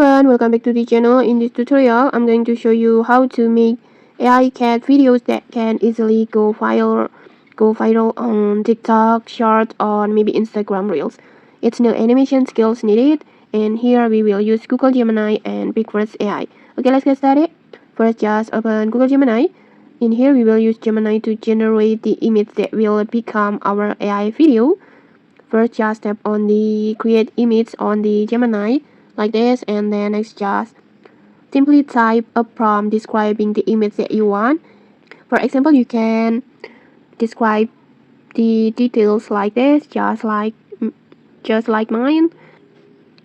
everyone, welcome back to the channel. In this tutorial, I'm going to show you how to make AI cat videos that can easily go viral on TikTok, Short, or maybe Instagram Reels. It's no animation skills needed, and here we will use Google Gemini and BigQuery AI. Okay, let's get started. First, just open Google Gemini. In here, we will use Gemini to generate the image that will become our AI video. First, just tap on the create image on the Gemini like this, and then next just simply type a prompt describing the image that you want. For example, you can describe the details like this, just like mine.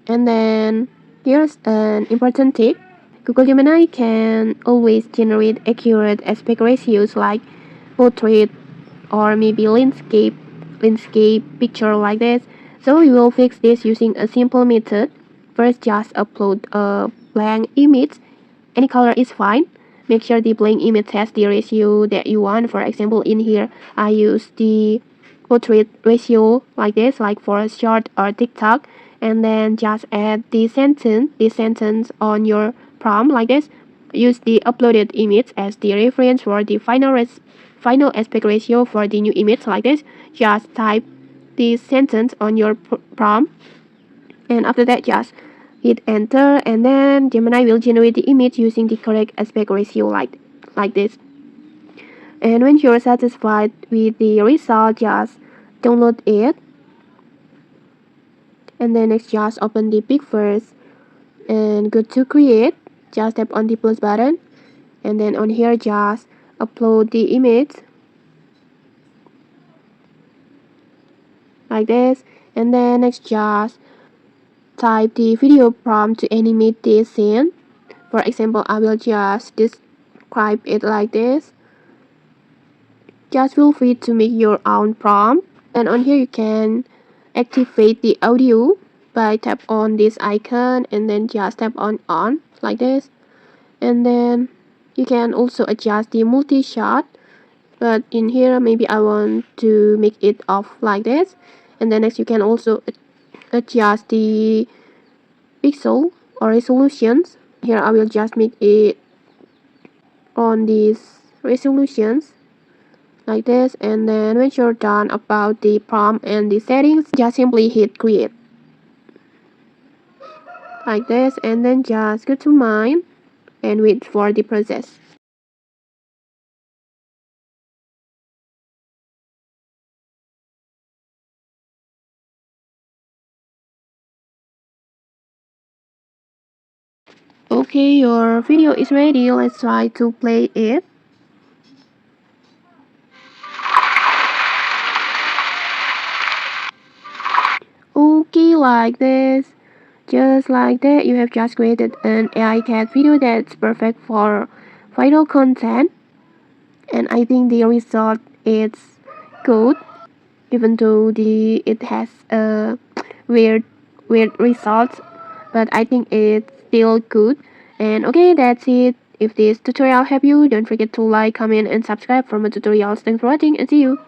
And then here's an important tip. Google Gemini can always generate accurate aspect ratios like portrait or maybe landscape picture like this. So we will fix this using a simple method. First, just upload a blank image. Any color is fine. Make sure the blank image has the ratio that you want. For example, in here I use the portrait ratio like this, like for a short or TikTok, and then just add the sentence on your prompt like this. Use the uploaded image as the reference for the final aspect ratio for the new image like this. Just type the sentence on your prompt, and after that just hit enter, and then Gemini will generate the image using the correct aspect ratio like this. And when you're satisfied with the result, just download it, and then next just open the pic first and go to create. Just tap on the plus button, and then on here just upload the image like this, and then next just type the video prompt to animate this scene. For example, I will just describe it like this. Just feel free to make your own prompt. And on here you can activate the audio by tap on this icon and then just tap on like this. And then you can also adjust the multi-shot, but in here maybe I want to make it off like this. And then next you can also adjust the pixel or resolutions. Here I will just make it on these resolutions like this, and then when you're done about the prompt and the settings, just simply hit create like this, and then just go to mine and wait for the process. Okay, your video is ready. Let's try to play it. Okay, like this. Just like that, you have just created an AI cat video that's perfect for viral content. And I think the result is good, even though it has a weird results, but I think it's still good. And okay, that's it. If this tutorial helped you, don't forget to like, comment, and subscribe for more tutorials. Thanks for watching, and see you.